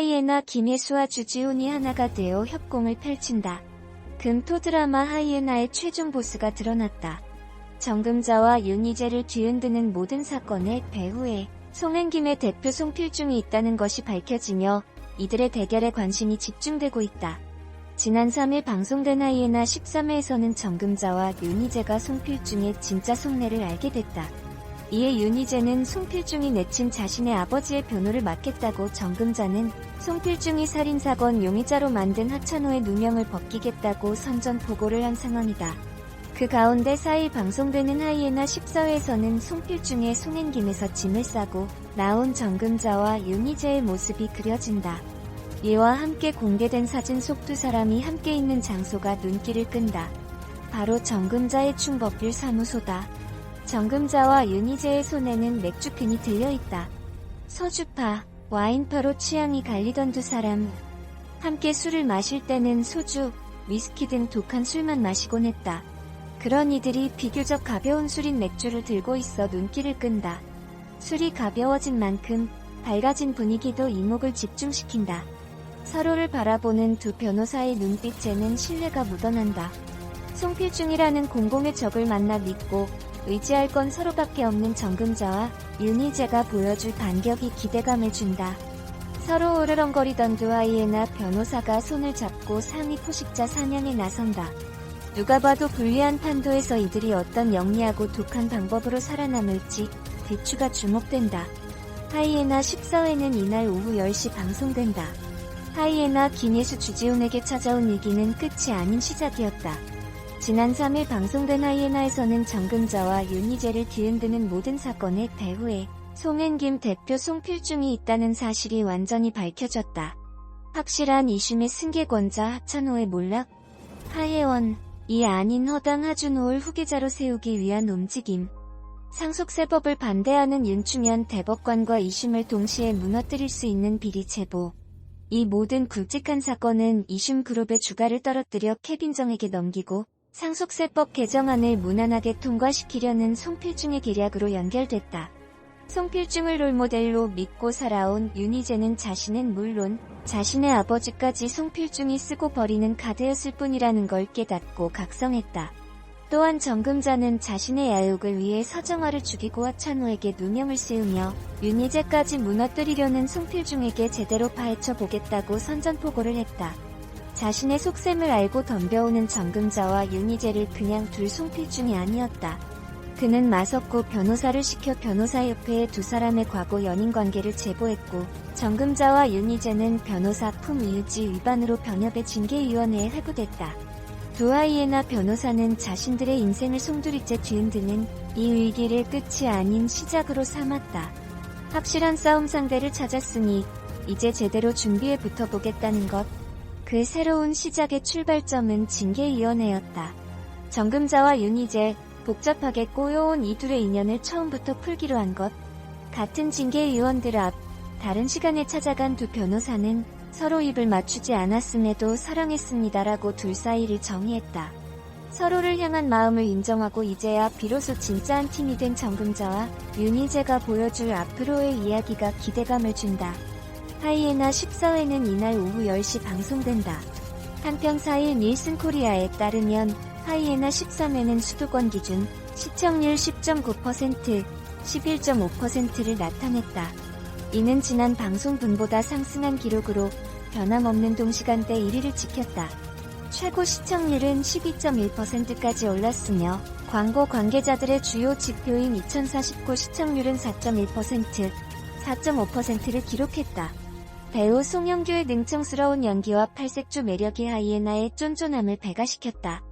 하이에나 김혜수와 주지훈이 하나가 되어 협공을 펼친다. 금토 드라마 하이에나의 최종 보스가 드러났다. 정금자와 윤희재를 뒤흔드는 모든 사건에 배후에 송은김의 대표 송필중이 있다는 것이 밝혀지며 이들의 대결에 관심이 집중되고 있다. 지난 3일 방송된 하이에나 13회에서는 정금자와 윤희재가 송필중의 진짜 속내를 알게 됐다. 이에 윤희재는 송필중이 내친 자신의 아버지의 변호를 맡겠다고, 정금자는 송필중이 살인사건 용의자로 만든 하찬호의 누명을 벗기겠다고 선전포고를 한 상황이다. 그 가운데 4일 방송되는 하이에나 14회에서는 송필중의 송은김에서 짐을 싸고 나온 정금자와 윤희재의 모습이 그려진다. 이와 함께 공개된 사진 속 두 사람이 함께 있는 장소가 눈길을 끈다. 바로 정금자의 충법률 사무소다. 정금자와 윤희재의 손에는 맥주캔이 들려있다. 소주파, 와인파로 취향이 갈리던 두 사람. 함께 술을 마실 때는 소주, 위스키 등 독한 술만 마시곤 했다. 그런 이들이 비교적 가벼운 술인 맥주를 들고 있어 눈길을 끈다. 술이 가벼워진 만큼 밝아진 분위기도 이목을 집중시킨다. 서로를 바라보는 두 변호사의 눈빛에는 신뢰가 묻어난다. 송필중이라는 공공의 적을 만나 믿고 의지할 건 서로밖에 없는 정금자와 윤희재가 보여줄 반격이 기대감을 준다. 서로 으르렁거리던 두 하이에나 변호사가 손을 잡고 상위 포식자 사냥에 나선다. 누가 봐도 불리한 판도에서 이들이 어떤 영리하고 독한 방법으로 살아남을지 대추가 주목된다. 하이에나 14회는 이날 오후 10시 방송된다. 하이에나 김혜수 주지훈에게 찾아온 위기는 끝이 아닌 시작이었다. 지난 3일 방송된 하이에나에서는 정금자와 윤희재를 뒤흔드는 모든 사건의 배후에 송은김 대표 송필중이 있다는 사실이 완전히 밝혀졌다. 확실한 이심의 승계권자 하찬호의 몰락, 하혜원이 아닌 허당 하준호를 후계자로 세우기 위한 움직임, 상속세법을 반대하는 윤충현 대법관과 이심을 동시에 무너뜨릴 수 있는 비리 제보. 이 모든 굵직한 사건은 이심그룹의 주가를 떨어뜨려 케빈정에게 넘기고 상속세법 개정안을 무난하게 통과시키려는 송필중의 계략으로 연결됐다. 송필중을 롤모델로 믿고 살아온 윤희재는 자신은 물론 자신의 아버지까지 송필중이 쓰고 버리는 카드였을 뿐이라는 걸 깨닫고 각성했다. 또한 정금자는 자신의 야욕을 위해 서정화를 죽이고 하찬호에게 누명을 씌우며 윤희재까지 무너뜨리려는 송필중에게 제대로 파헤쳐보겠다고 선전포고를 했다. 자신의 속셈을 알고 덤벼오는 정금자와 윤희재를 그냥 둘 송필중이 아니었다. 그는 마석구 변호사를 시켜 변호사협회에 두 사람의 과거 연인관계를 제보했고, 정금자와 윤희재는 변호사 품위유지 위반으로 변협의 징계위원회에 회부됐다. 두 하이에나 변호사는 자신들의 인생을 송두리째 뒤흔드는 이 위기를 끝이 아닌 시작으로 삼았다. 확실한 싸움 상대를 찾았으니 이제 제대로 준비에 붙어보겠다는 것. 그 새로운 시작의 출발점은 징계위원회였다. 정금자와 윤희재, 복잡하게 꼬여온 이 둘의 인연을 처음부터 풀기로 한 것. 같은 징계위원들 앞, 다른 시간에 찾아간 두 변호사는 서로 입을 맞추지 않았음에도 사랑했습니다라고 둘 사이를 정의했다. 서로를 향한 마음을 인정하고 이제야 비로소 진짜 한 팀이 된 정금자와 윤희재가 보여줄 앞으로의 이야기가 기대감을 준다. 하이에나 14회는 이날 오후 10시 방송된다. 한편 4일 닐슨 코리아에 따르면 하이에나 13회는 수도권 기준 시청률 10.9%, 11.5%를 나타냈다. 이는 지난 방송분보다 상승한 기록으로 변함없는 동시간대 1위를 지켰다. 최고 시청률은 12.1%까지 올랐으며 광고 관계자들의 주요 지표인 2049 시청률은 4.1%, 4.5%를 기록했다. 배우 송영규의 능청스러운 연기와 팔색조 매력이 하이에나의 쫀쫀함을 배가시켰다.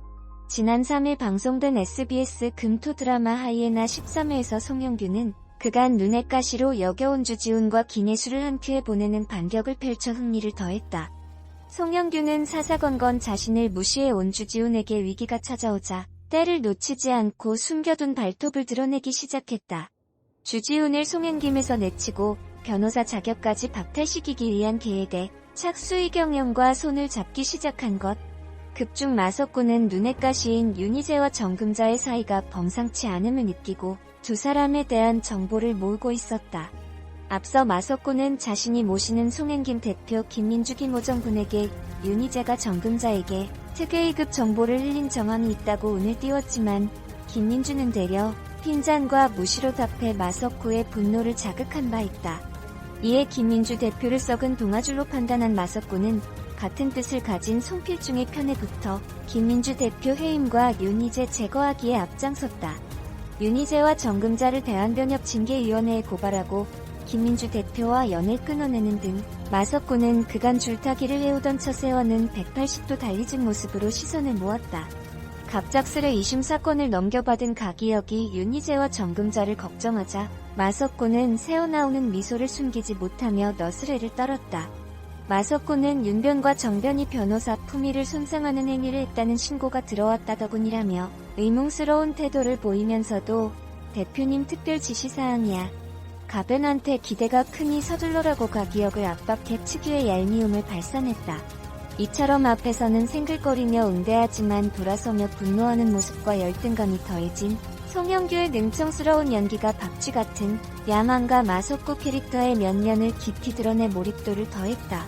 지난 3일 방송된 SBS 금토 드라마 하이에나 13회에서 송영규는 그간 눈엣 가시로 여겨온 주지훈과 김혜수를 한 큐에 보내는 반격을 펼쳐 흥미를 더했다. 송영규는 사사건건 자신을 무시해온 주지훈에게 위기가 찾아오자 때를 놓치지 않고 숨겨둔 발톱을 드러내기 시작했다. 주지훈을 송은김에서 내치고 변호사 자격까지 박탈시키기 위한 계획에 착수의 경영과 손을 잡기 시작한 것. 급중 마석구는 눈엣 가시인 윤희재와 정금자의 사이가 범상치 않음을 느끼고 두 사람에 대한 정보를 모으고 있었다. 앞서 마석구는 자신이 모시는 송행김 대표 김민주 김호정군에게 윤희재가 정금자에게 특혜이급 정보를 흘린 정황이 있다고 운을 띄웠지만 김민주는 되려 핀잔과 무시로 답해 마석구의 분노를 자극한 바 있다. 이에 김민주 대표를 썩은 동아줄로 판단한 마석구는 같은 뜻을 가진 송필중의 편에 붙어 김민주 대표 해임과 윤희재 제거하기에 앞장섰다. 윤희재와 정금자를 대한변협 징계위원회에 고발하고 김민주 대표와 연을 끊어내는 등 마석구는 그간 줄타기를 해오던 처세와는 180도 달리진 모습으로 시선을 모았다. 갑작스레 2심 사건을 넘겨받은 가기혁이 윤희재와 정금자를 걱정하자 마석구는 새어나오는 미소를 숨기지 못하며 너스레를 떨었다. 마석구는 윤변과 정변이 변호사 품위를 손상하는 행위를 했다는 신고가 들어왔다더군이라며 의문스러운 태도를 보이면서도 대표님 특별 지시사항이야. 가변한테 기대가 크니 서둘러라고 가기혁을 압박해 특유의 얄미움을 발산했다. 이처럼 앞에서는 생글거리며 응대하지만 돌아서며 분노하는 모습과 열등감이 더해진 송영규의 능청스러운 연기가 박쥐 같은 야망과 마석구 캐릭터의 면면을 깊이 드러내 몰입도를 더했다.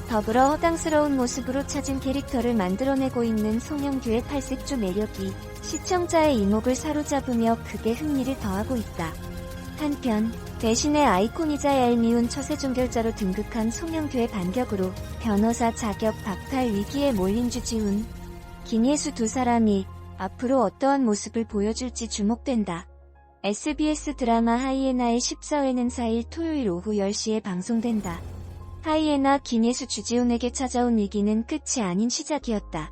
더불어 허당스러운 모습으로 차진 캐릭터를 만들어내고 있는 송영규의 팔색조 매력이 시청자의 이목을 사로잡으며 극의 흥미를 더하고 있다. 한편 대신의 아이콘이자 얄미운 처세 종결자로 등극한 송영규의 반격으로 변호사 자격 박탈 위기에 몰린 주지훈, 김예수 두 사람이 앞으로 어떠한 모습을 보여줄지 주목된다. SBS 드라마 하이에나의 14회는 4일 토요일 오후 10시에 방송된다. 하이에나 김예수 주지훈에게 찾아온 위기는 끝이 아닌 시작이었다.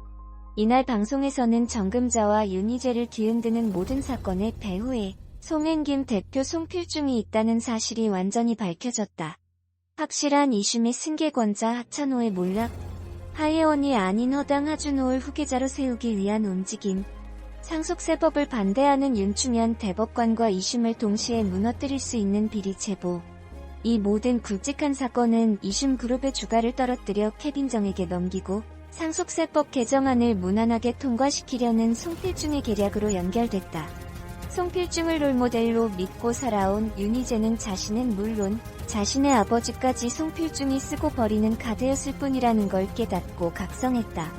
이날 방송에서는 정금자와 윤희재를 뒤흔드는 모든 사건의 배후에 송행김 대표 송필중이 있다는 사실이 완전히 밝혀졌다. 확실한 2심의 승계권자 하찬호의 몰락, 하예원이 아닌 허당 하준호를 후계자로 세우기 위한 움직임, 상속세법을 반대하는 윤충현 대법관과 2심을 동시에 무너뜨릴 수 있는 비리 제보. 이 모든 굵직한 사건은 2심 그룹의 주가를 떨어뜨려 케빈정에게 넘기고 상속세법 개정안을 무난하게 통과시키려는 송필중의 계략으로 연결됐다. 송필중을 롤모델로 믿고 살아온 윤희재는 자신은 물론 자신의 아버지까지 송필중이 쓰고 버리는 카드였을 뿐이라는 걸 깨닫고 각성했다.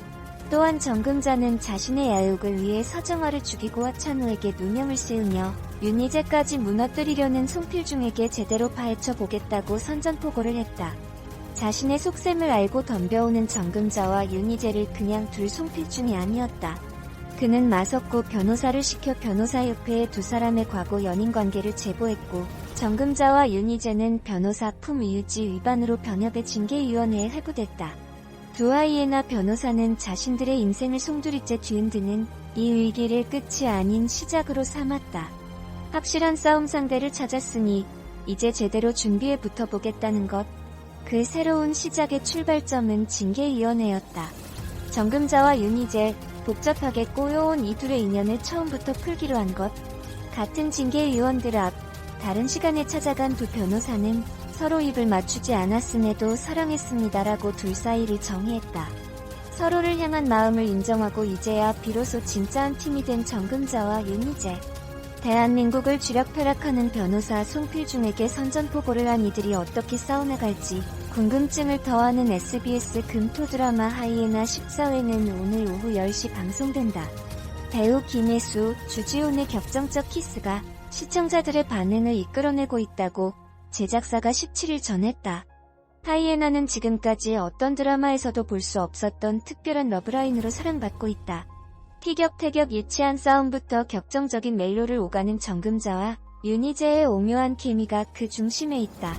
또한 정금자는 자신의 야욕을 위해 서정화를 죽이고 하찬호에게 누명을 씌우며 윤희재까지 무너뜨리려는 송필중에게 제대로 파헤쳐 보겠다고 선전포고를 했다. 자신의 속셈을 알고 덤벼오는 정금자와 윤희재를 그냥 둘 송필중이 아니었다. 그는 마석구 변호사를 시켜 변호사협회에 두 사람의 과거 연인관계를 제보했고 정금자와 윤희재는 변호사 품위유지 위반으로 변협의 징계위원회에 회부됐다. 두 하이에나 변호사는 자신들의 인생을 송두리째 뒤흔드는 이 위기를 끝이 아닌 시작으로 삼았다. 확실한 싸움 상대를 찾았으니 이제 제대로 준비에 붙어보겠다는 것. 그 새로운 시작의 출발점은 징계위원회였다. 정금자와 윤희재, 복잡하게 꼬여온 이 둘의 인연을 처음부터 풀기로 한 것. 같은 징계위원들 앞, 다른 시간에 찾아간 두 변호사는 서로 입을 맞추지 않았음에도 사랑했습니다라고 둘 사이를 정의했다. 서로를 향한 마음을 인정하고 이제야 비로소 진짜 한 팀이 된 정금자와 윤희재. 대한민국을 쥐락펴락하는 변호사 송필중에게 선전포고를 한 이들이 어떻게 싸워나갈지 궁금증을 더하는 SBS 금토 드라마 하이에나 14회는 오늘 오후 10시 방송된다. 배우 김예수, 주지훈의 격정적 키스가 시청자들의 반응을 이끌어내고 있다고 제작사가 17일 전했다. 하이에나는 지금까지 어떤 드라마에서도 볼 수 없었던 특별한 러브라인으로 사랑받고 있다. 티격태격 유치한 싸움부터 격정적인 멜로를 오가는 정금자와 윤희재의 오묘한 케미가 그 중심에 있다.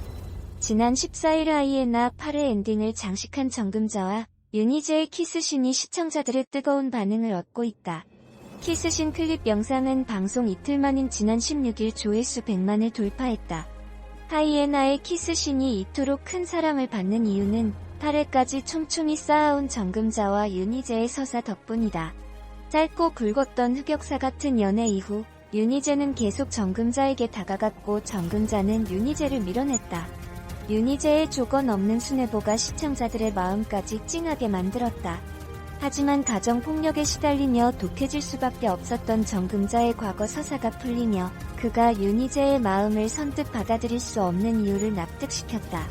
지난 14일 하이에나 8회 엔딩을 장식한 정금자와 윤희재의 키스신이 시청자들의 뜨거운 반응을 얻고 있다. 키스신 클립 영상은 방송 이틀 만인 지난 16일 조회수 100만을 돌파했다. 하이에나의 키스신이 이토록 큰 사랑을 받는 이유는 8회까지 촘촘히 쌓아온 정금자와 윤희재의 서사 덕분이다. 짧고 굵었던 흑역사 같은 연애 이후 윤희재는 계속 정금자에게 다가갔고 정금자는 윤희재를 밀어냈다. 윤희재의 조건 없는 순애보가 시청자들의 마음까지 찡하게 만들었다. 하지만 가정폭력에 시달리며 독해질 수밖에 없었던 정금자의 과거 서사가 풀리며 그가 윤희재의 마음을 선뜻 받아들일 수 없는 이유를 납득시켰다.